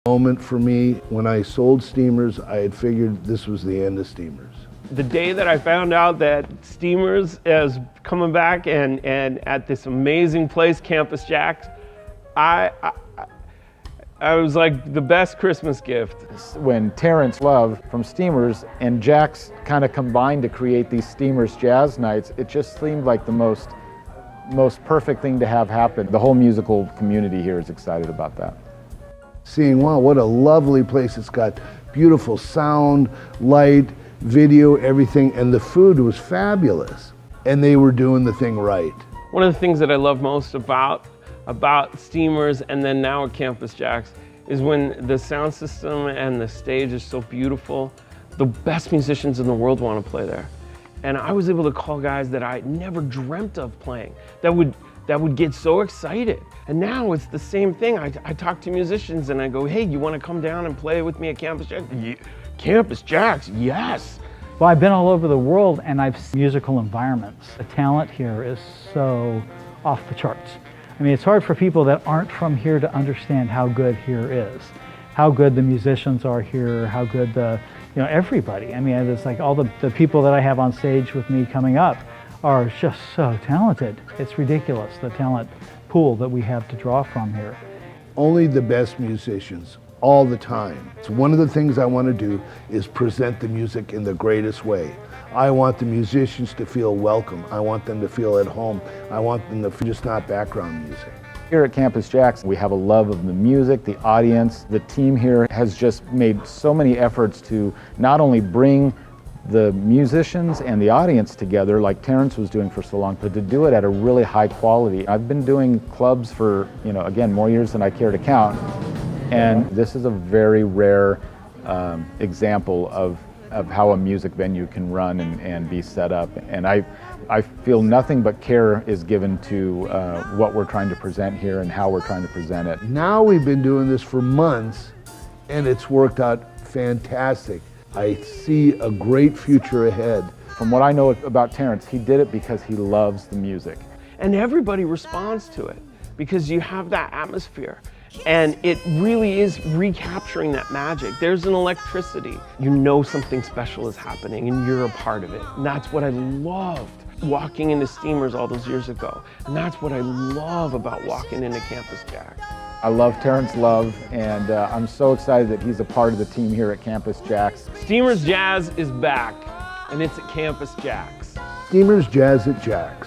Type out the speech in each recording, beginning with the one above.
Moment for me, when I sold Steamers, I had figured this was the end of Steamers. The day that I found out that Steamers is coming back and at this amazing place, Campus JAX, I was like the best Christmas gift. When Terence Love from Steamers and JAX kind of combined to create these Steamers Jazz Nights, it just seemed like the most perfect thing to have happen. The whole musical community here is excited about that. Seeing, wow, what a lovely place. It's got beautiful sound, light, video, everything, and the food was fabulous. And they were doing the thing right. One of the things that I love most about Steamers and then now at Campus JAX is when the sound system and the stage is so beautiful, the best musicians in the world want to play there. And I was able to call guys that I never dreamt of playing, that would get so excited. And now it's the same thing. I talk to musicians and I go, hey, you want to come down and play with me at Campus JAX? Campus JAX, yes. Well, I've been all over the world and I've seen musical environments. The talent here is so off the charts. I mean, it's hard for people that aren't from here to understand how good here is, how good the musicians are here, how good everybody. I mean, it's like all the people that I have on stage with me coming up are just so talented. It's ridiculous, the talent pool that we have to draw from here. Only the best musicians, all the time. So one of the things I want to do is present the music in the greatest way. I want the musicians to feel welcome. I want them to feel at home. I want them to just not background music. Here at Campus JAX, we have a love of the music, the audience. The team here has just made so many efforts to not only bring the musicians and the audience together like Terence was doing for so long, but to do it at a really high quality. I've been doing clubs for, again, more years than I care to count. And this is a very rare example of how a music venue can run and be set up. And I feel nothing but care is given to what we're trying to present here and how we're trying to present it. Now we've been doing this for months and it's worked out fantastic. I see a great future ahead. From what I know about Terence, he did it because he loves the music. And everybody responds to it because you have that atmosphere. And it really is recapturing that magic. There's an electricity. You know something special is happening and you're a part of it. And that's what I loved walking into Steamers all those years ago. And that's what I love about walking into Campus JAX. I love Terence Love, and I'm so excited that he's a part of the team here at Campus JAX. Steamers Jazz is back, and it's at Campus JAX. Steamers Jazz at JAX.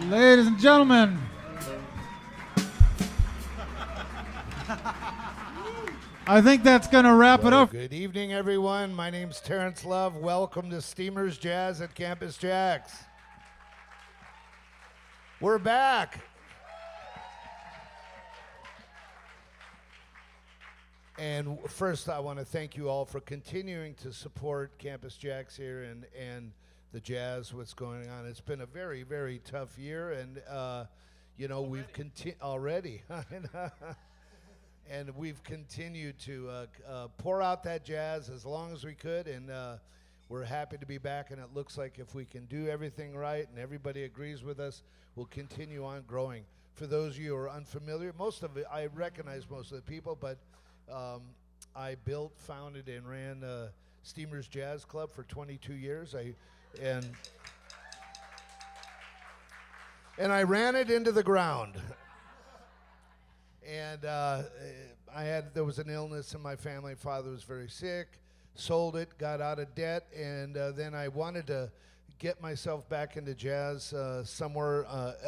Ladies and gentlemen, I think that's going to wrap it up. Good evening, everyone. My name's Terence Love. Welcome to Steamers Jazz at Campus JAX. We're back. And first, I want to thank you all for continuing to support Campus JAX here and the jazz, what's going on. It's been a very, very tough year, and we've continued already. And we've continued to pour out that jazz as long as we could, and we're happy to be back, and it looks like if we can do everything right and everybody agrees with us, we'll continue on growing. For those of you who are unfamiliar, I recognize most of the people, but I built, founded, and ran Steamers Jazz Club for 22 years. And I ran it into the ground. And there was an illness in my family. Father was very sick, sold it, got out of debt, and then I wanted to get myself back into jazz somewhere,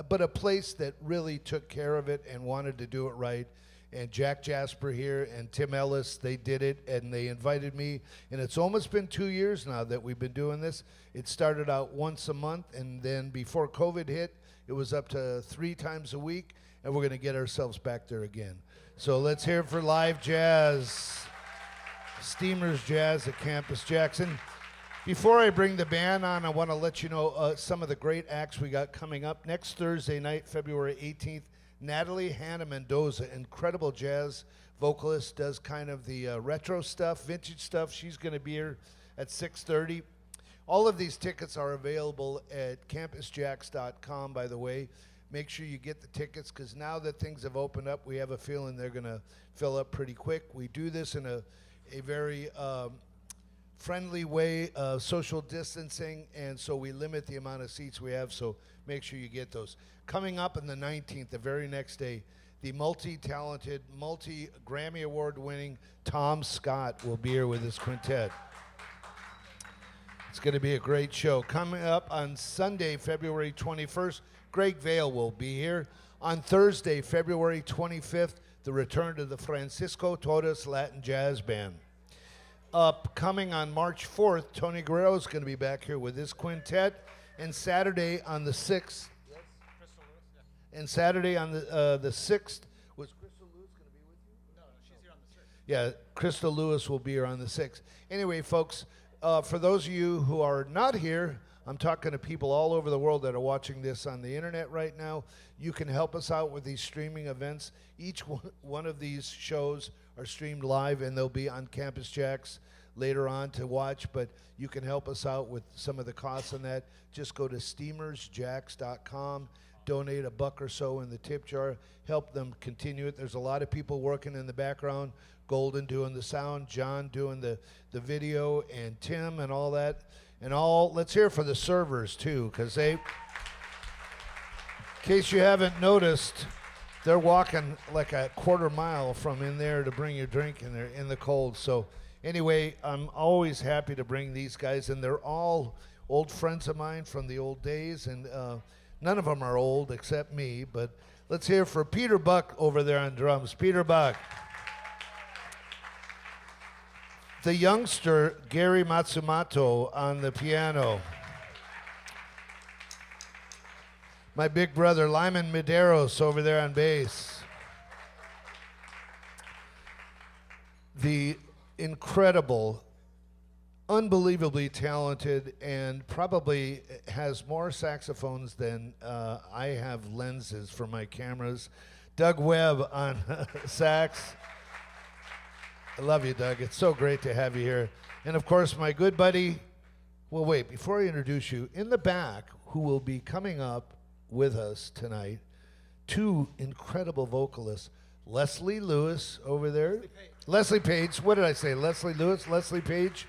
but a place that really took care of it and wanted to do it right. And Jack Jasper here and Tim Ellis, they did it, and they invited me. And it's almost been 2 years now that we've been doing this. It started out once a month, and then before COVID hit, it was up to 3 times a week, and we're going to get ourselves back there again. So let's hear it for live jazz. Steamers Jazz at Campus Jackson. Before I bring the band on, I want to let you know some of the great acts we got coming up. Next Thursday night, February 18th, Natalie Hannah Mendoza, incredible jazz vocalist, does kind of the retro stuff, vintage stuff. She's going to be here at 6:30. All of these tickets are available at campusjax.com, by the way. Make sure you get the tickets, because now that things have opened up, we have a feeling they're going to fill up pretty quick. We do this in a very friendly way, social distancing, and so we limit the amount of seats we have, so make sure you get those. Coming up on the 19th, the very next day, the multi-talented, multi-Grammy Award-winning Tom Scott will be here with his quintet. It's going to be a great show. Coming up on Sunday, February 21st, Greg Vale will be here. On Thursday, February 25th, the return to the Francisco Torres Latin Jazz Band. Upcoming on March 4th, Tony Guerrero is going to be back here with his quintet. And Saturday on the 6th, and Saturday on the 6th, was Crystal Lewis going to be with you? No, she's here on the 6th. Yeah, Crystal Lewis will be here on the 6th. Anyway, folks, for those of you who are not here, I'm talking to people all over the world that are watching this on the internet right now. You can help us out with these streaming events. Each one of these shows are streamed live, and they'll be on Campus Jax later on to watch, but you can help us out with some of the costs on that. Just go to steamersjax.com, donate $1 or so in the tip jar, help them continue it. There's a lot of people working in the background, Golden doing the sound, John doing the video, and Tim and all that. And let's hear for the servers too, because in case you haven't noticed, they're walking like a quarter mile from in there to bring your drink in there in the cold. So anyway, I'm always happy to bring these guys, and they're all old friends of mine from the old days, and none of them are old except me, but let's hear for Peter Buck over there on drums. Peter Buck. The youngster, Gary Matsumoto, on the piano. My big brother, Lyman Medeiros, over there on bass. The incredible, unbelievably talented, and probably has more saxophones than I have lenses for my cameras, Doug Webb on sax. I love you, Doug. It's so great to have you here. And of course, my good buddy, well, wait, before I introduce you, in the back, who will be coming up with us tonight, 2 incredible vocalists, Leslie Lewis over there. Leslie Page. What did I say? Leslie Lewis, Leslie Page,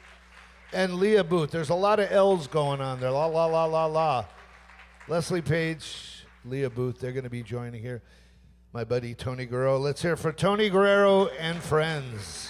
and Leah Booth. There's a lot of L's going on there. La, la, la, la, la. Leslie Page, Leah Booth, they're going to be joining here. My buddy Tony Guerrero. Let's hear for Tony Guerrero and friends.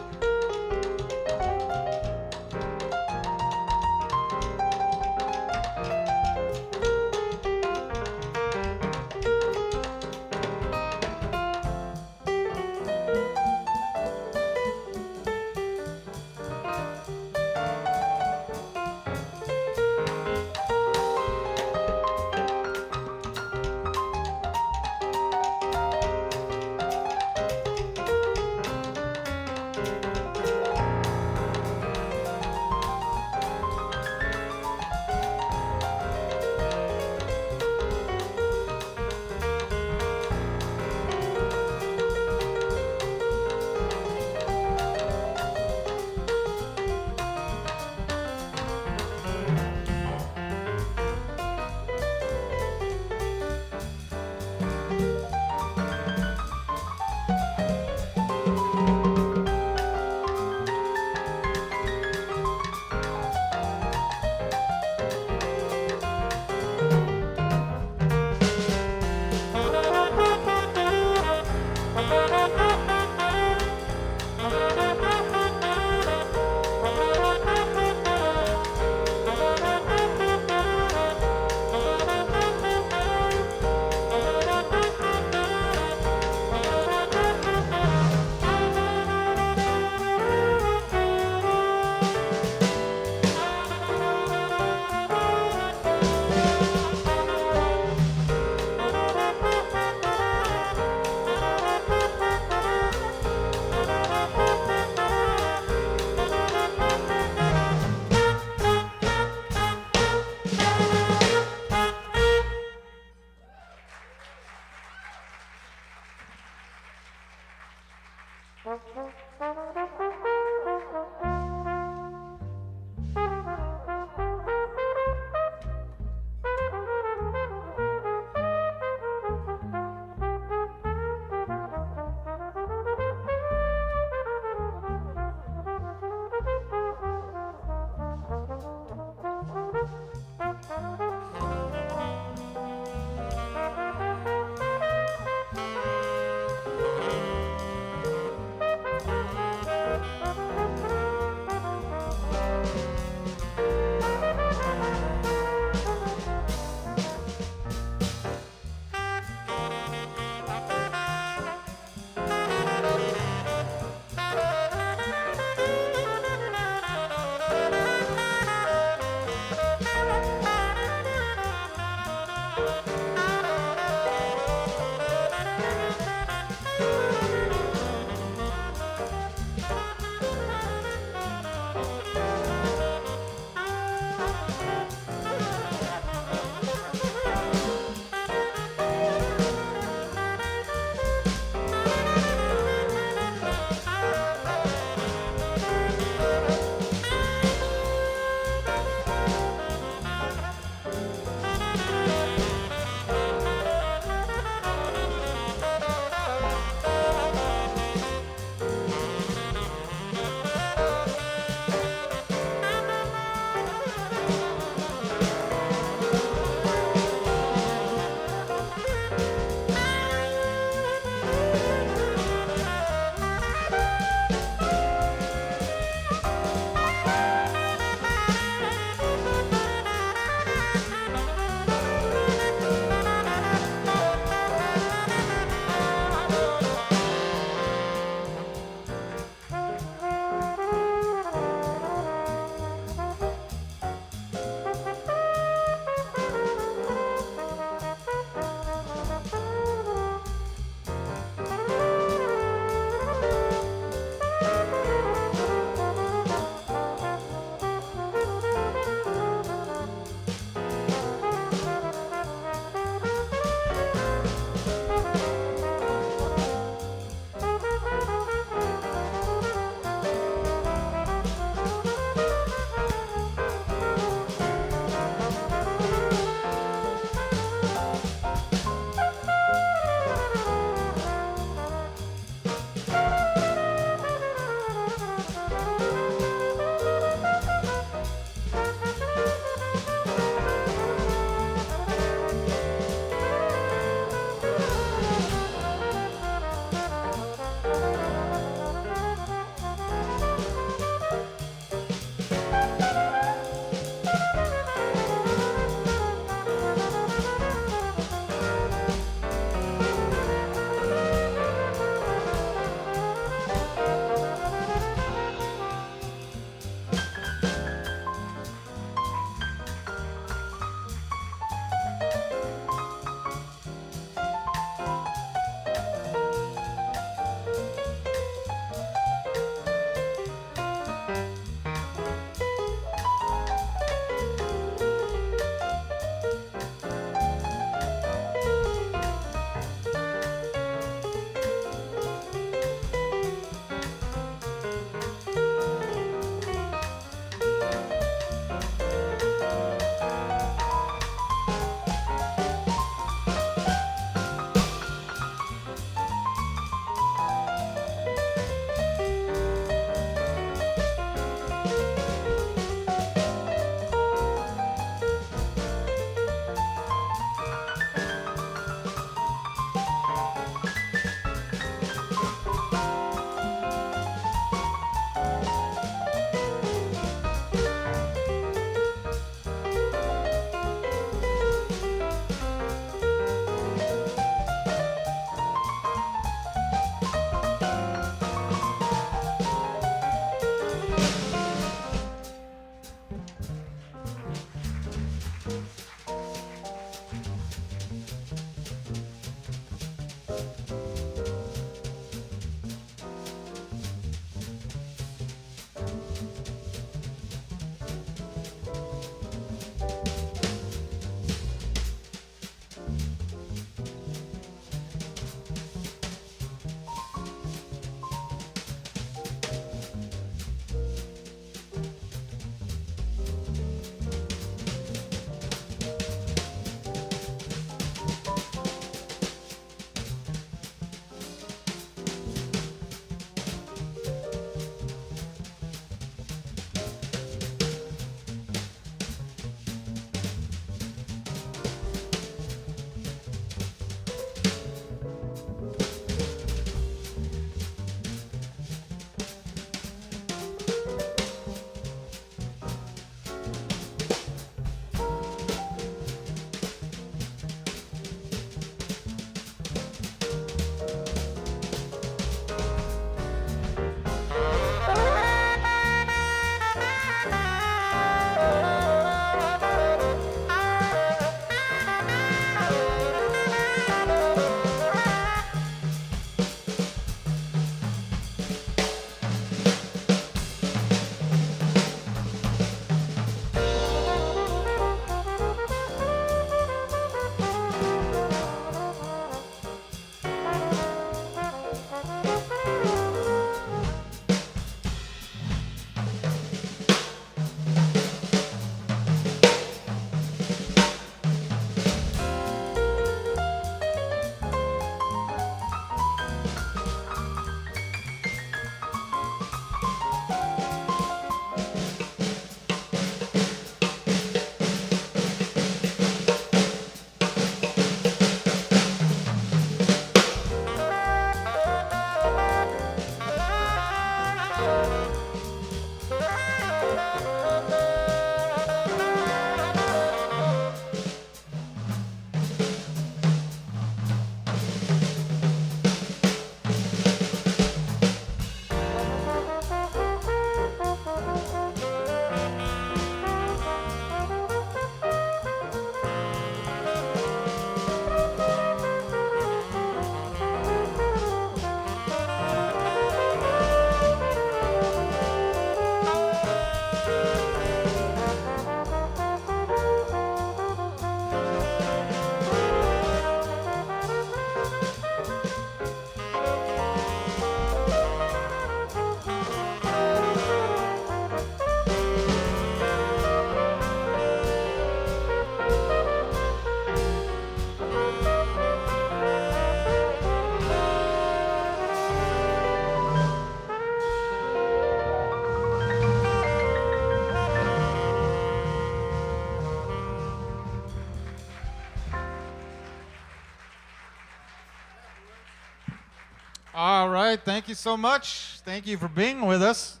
All right, thank you so much. Thank you for being with us.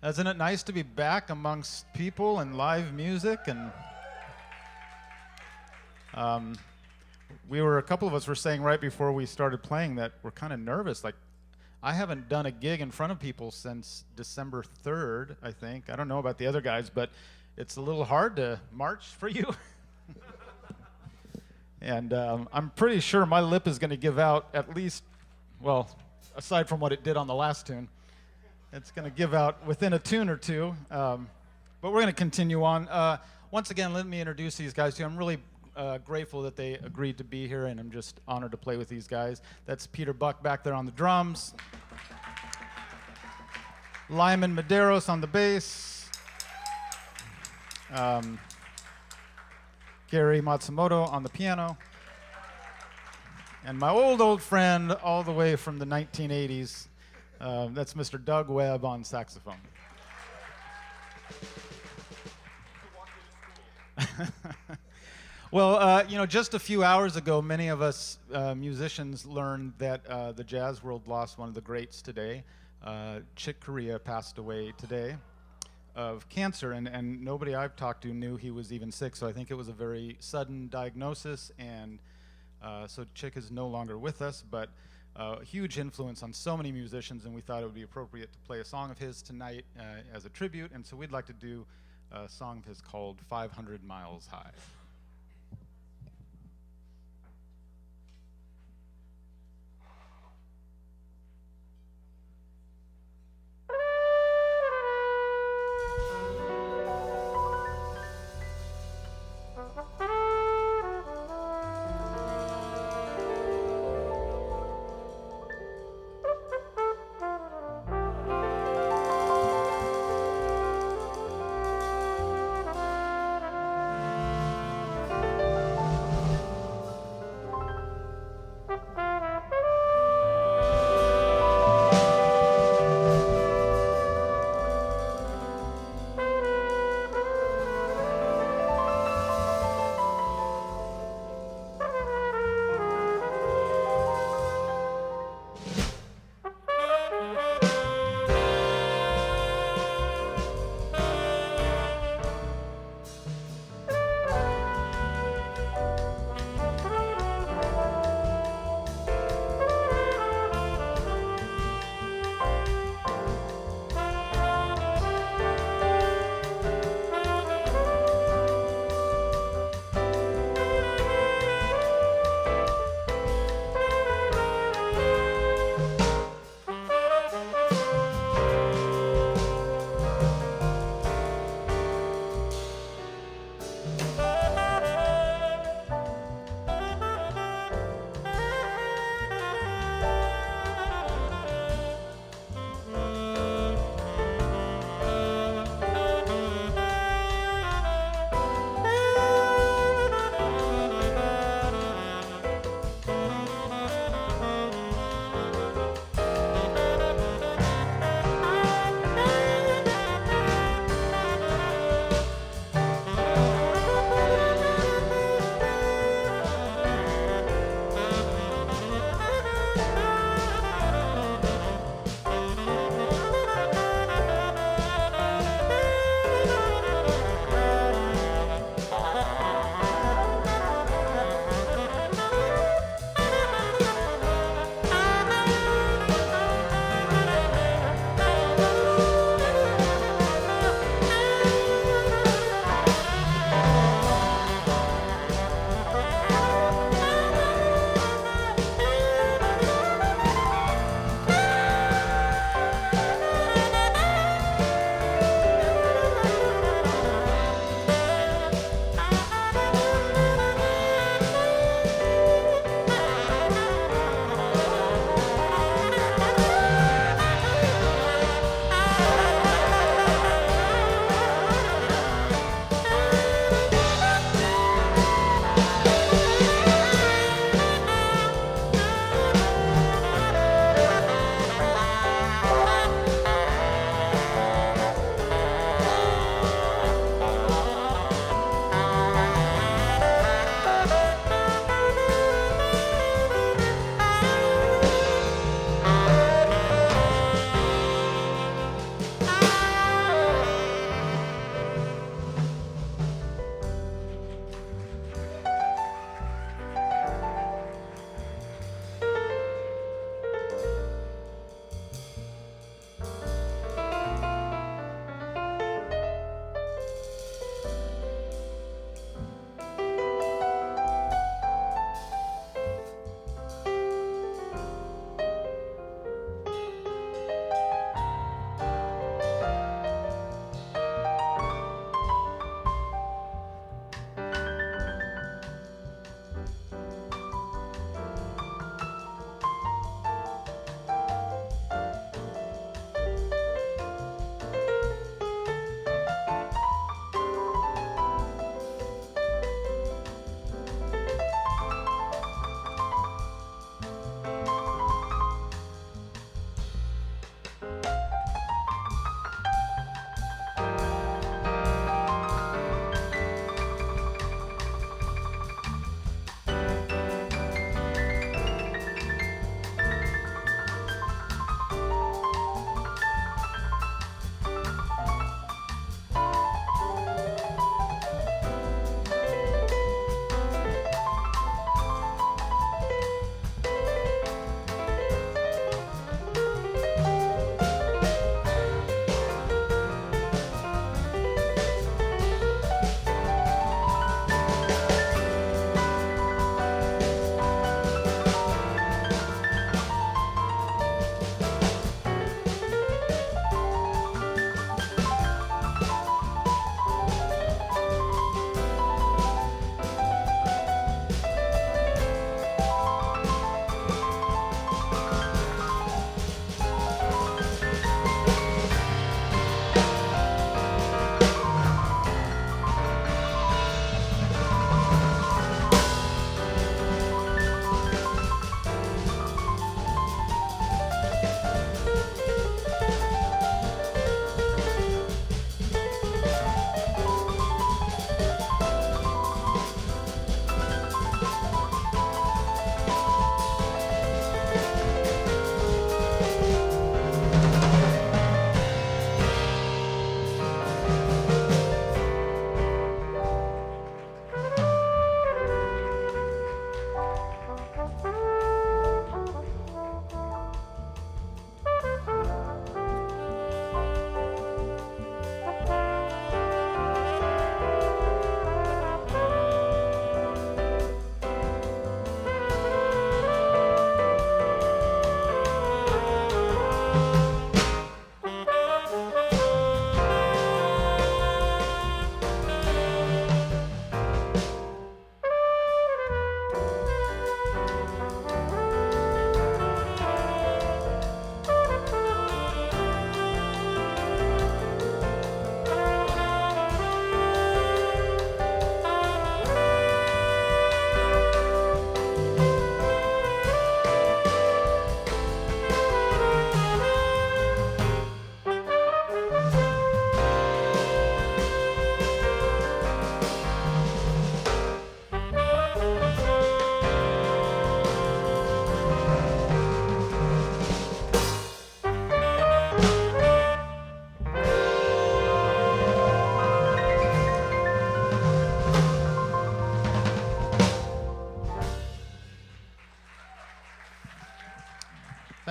Isn't it nice to be back amongst people and live music? And a couple of us were saying right before we started playing that we're kind of nervous. Like, I haven't done a gig in front of people since December 3rd, I think. I don't know about the other guys, but it's a little hard to march for you. And I'm pretty sure my lip is going to give out at least, well, aside from what it did on the last tune, it's going to give out within a tune or two. But we're going to continue on. Once again, let me introduce these guys to you. I'm really grateful that they agreed to be here, and I'm just honored to play with these guys. That's Peter Buck back there on the drums. Lyman Medeiros on the bass. Gary Matsumoto on the piano. And my old friend all the way from the 1980s, that's Mr. Doug Webb on saxophone. Well, just a few hours ago, many of us musicians learned that the jazz world lost one of the greats today. Chick Corea passed away today of cancer, and nobody I've talked to knew he was even sick, so I think it was a very sudden diagnosis, and so Chick is no longer with us, but a huge influence on so many musicians, and we thought it would be appropriate to play a song of his tonight as a tribute, and so we'd like to do a song of his called 500 Miles High.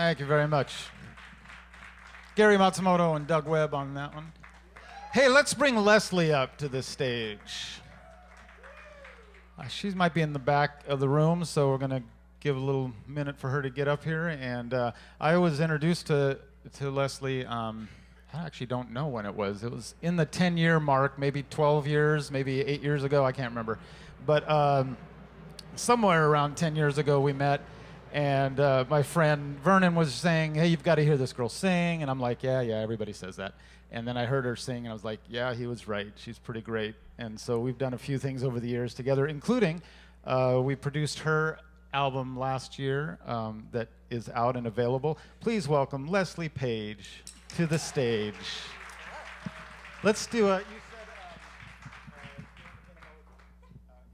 Thank you very much. Gary Matsumoto and Doug Webb on that one. Hey, let's bring Leslie up to the stage. She might be in the back of the room, so we're going to give a little minute for her to get up here. And I was introduced to Leslie, I actually don't know when it was. It was in the 10-year mark, maybe 12 years, maybe 8 years ago, I can't remember. But somewhere around 10 years ago we met, and my friend Vernon was saying, hey, you've got to hear this girl sing. And I'm like, yeah, everybody says that. And then I heard her sing, and I was like, yeah, he was right. She's pretty great. And so we've done a few things over the years together, including we produced her album last year that is out and available. Please welcome Leslie Page to the stage. Let's do a, you said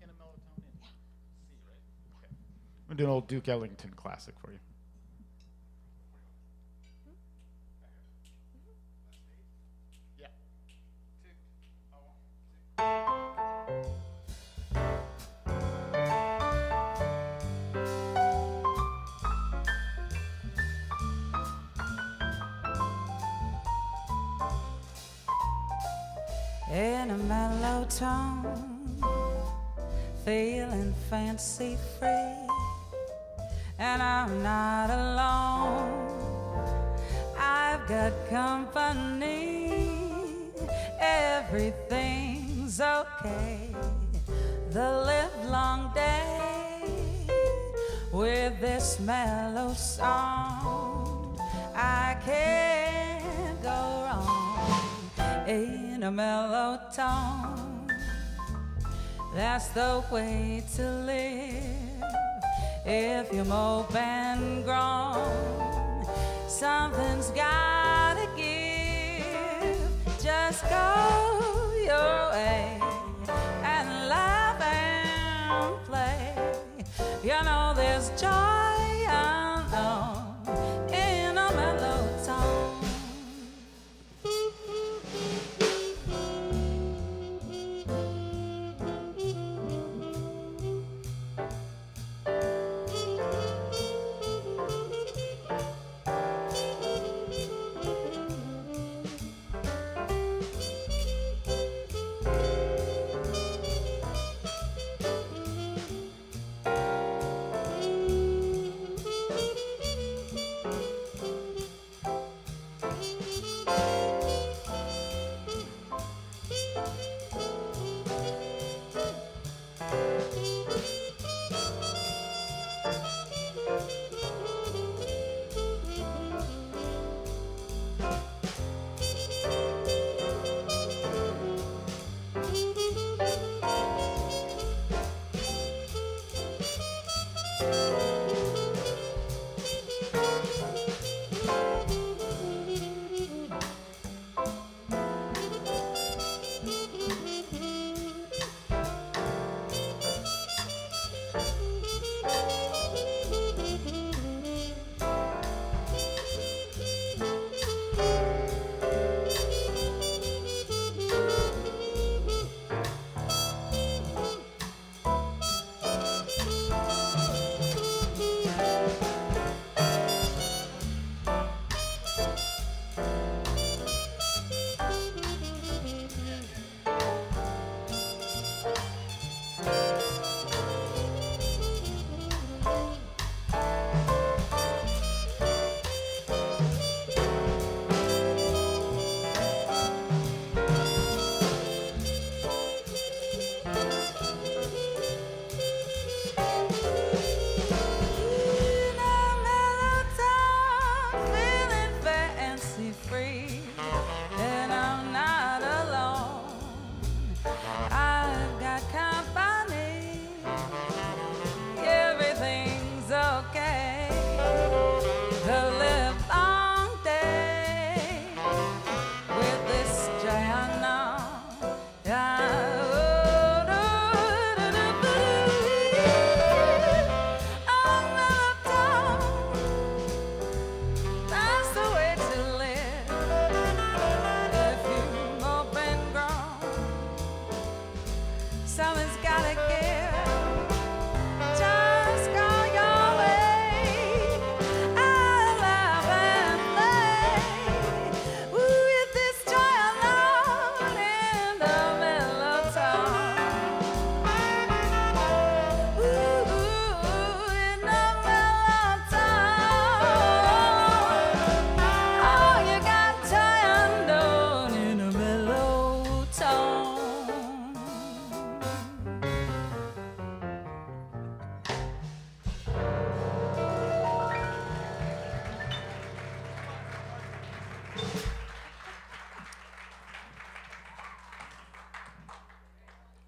in a melotone in C, right? Okay. I'm going to do an old Duke Ellington classic for you. In a mellow tone, feeling fancy free, and I'm not alone. I've got company, everything's okay. The livelong day with this mellow song, I can't go wrong. In a mellow tone, that's the way to live. If you're moped and grown, something's gotta give. Just go your way and laugh and play. You know there's joy unknown in a mellow tone.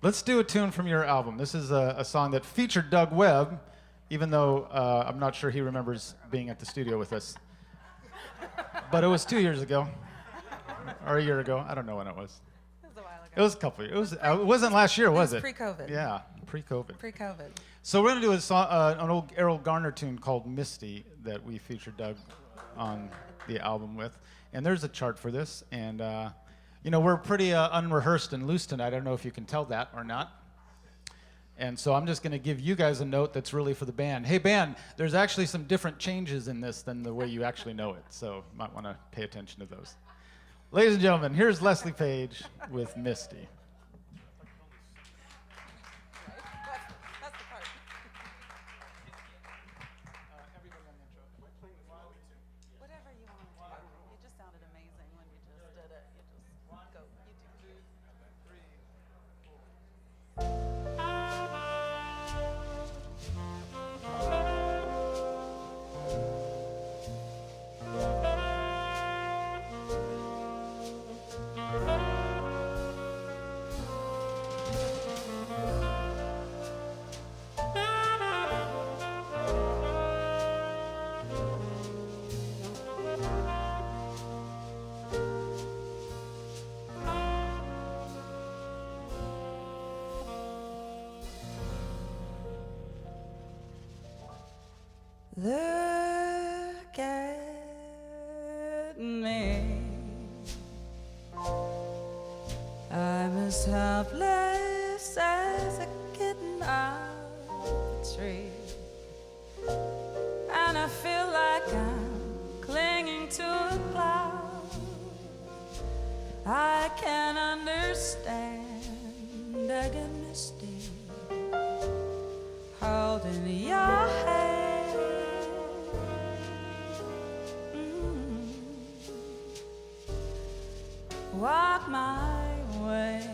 Let's do a tune from your album. This is a song that featured Doug Webb, even though I'm not sure he remembers being at the studio with us. But it was 2 years ago, or a year ago. I don't know when it was. It was a while ago. It was a couple years. It wasn't last year, was it? Pre-COVID. Yeah, pre-COVID. Pre-COVID. So we're going to do a song, an old Errol Garner tune called Misty that we featured Doug on the album with. And there's a chart for this. And, you know, we're pretty unrehearsed and loose tonight. I don't know if you can tell that or not. And so I'm just going to give you guys a note that's really for the band. Hey, band, there's actually some different changes in this than the way you actually know it. So you might want to pay attention to those. Ladies and gentlemen, here's Leslie Page with Misty. That's the part. Whatever you want to do. You just sounded amazing when you just did it. You just go. You do. Look at me. I'm as helpless as a kitten up the tree, and I feel like I'm clinging to a cloud. I can't understand. I get misty holding your hand. Walk my way,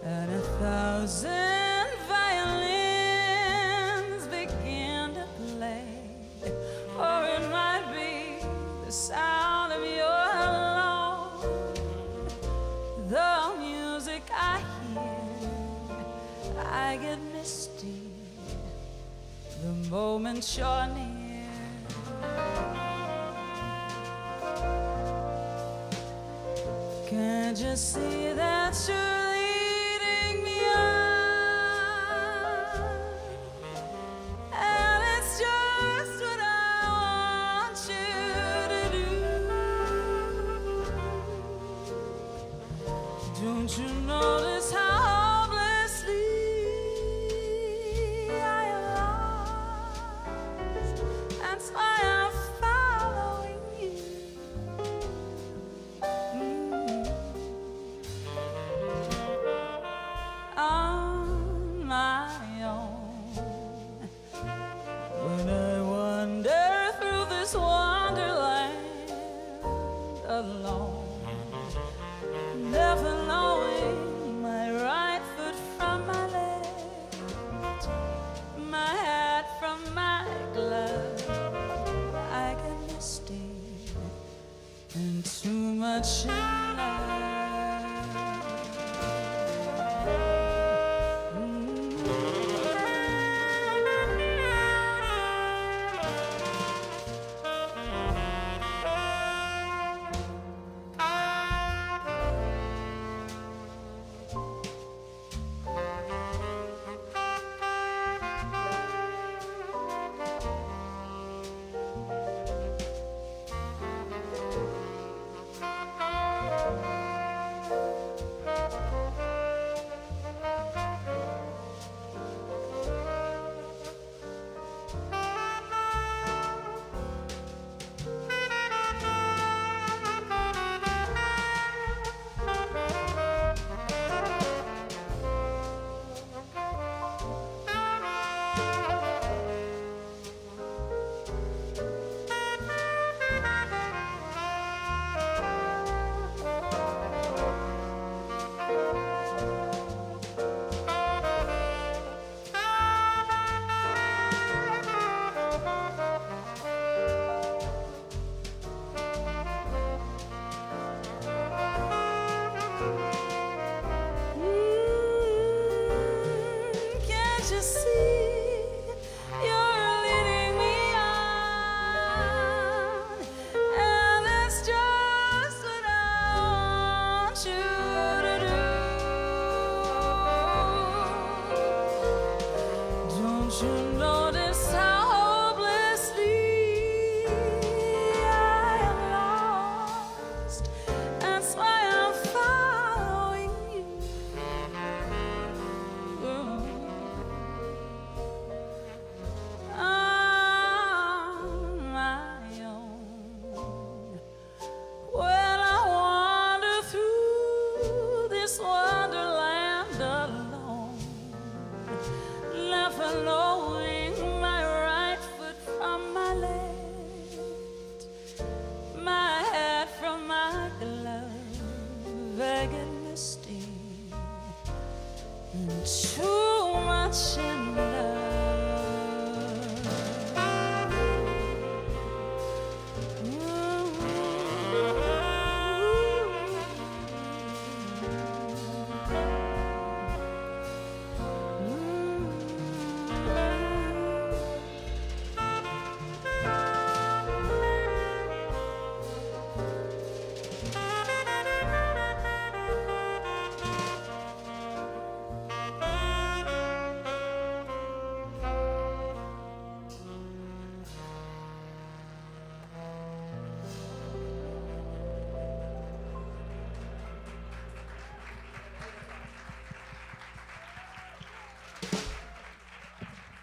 and 1,000 violins begin to play, or it might be the sound of your alone. The music I hear, I get misty the moment you're near. Can't you see that you're leading me on? And it's just what I want you to do. Don't you notice how hopelessly I am lost? That's why I'm following you. On my own, when I wander through this wonderland alone, never knowing my right too much in love.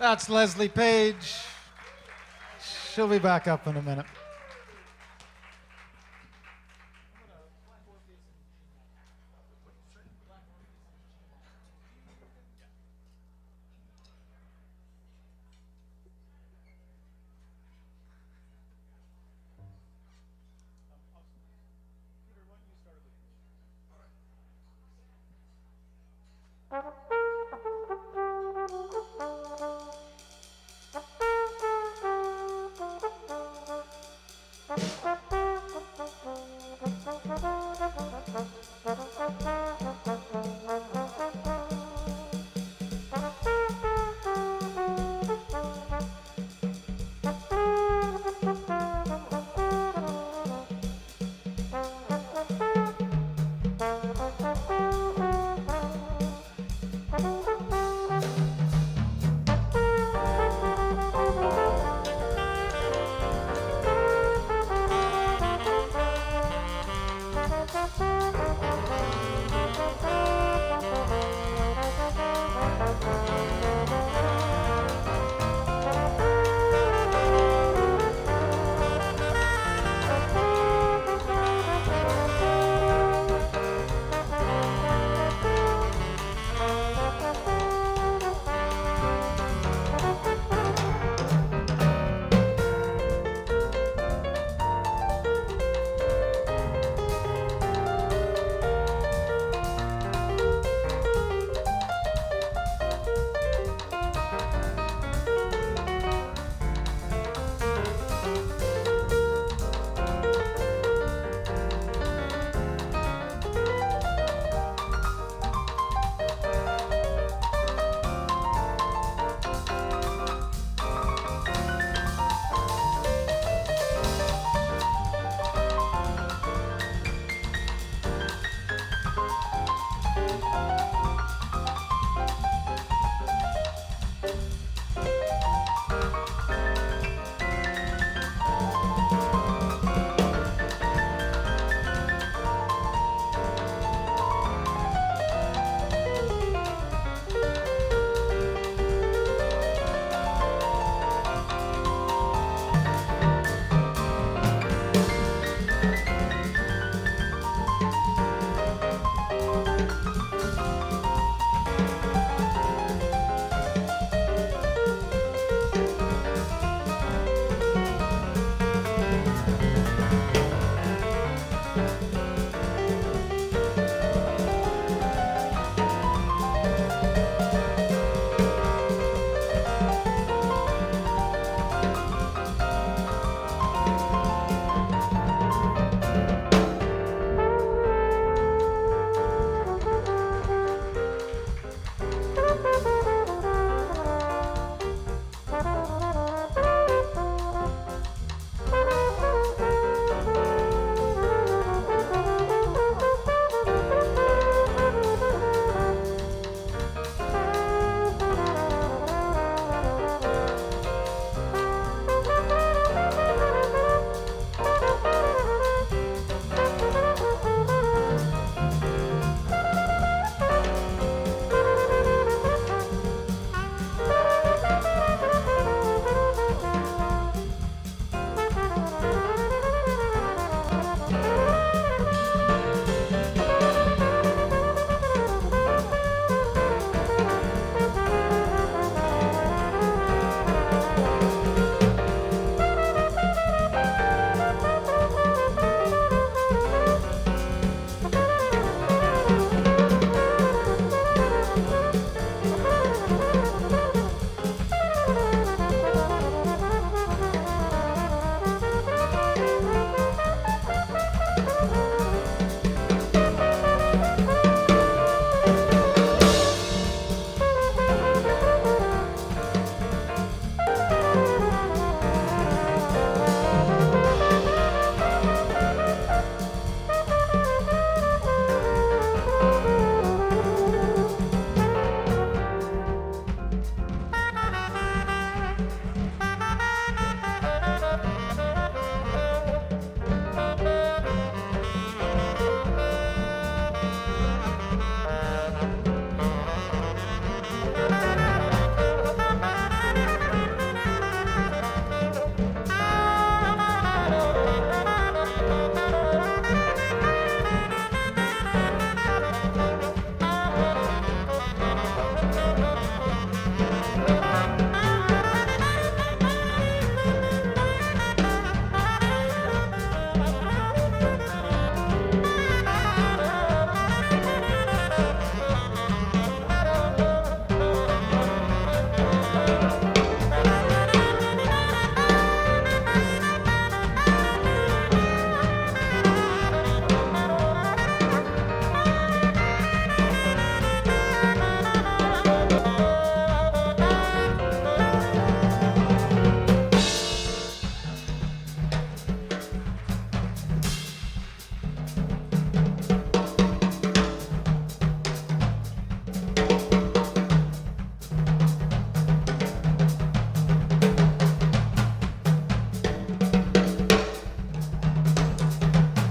That's Leslie Page. She'll be back up in a minute.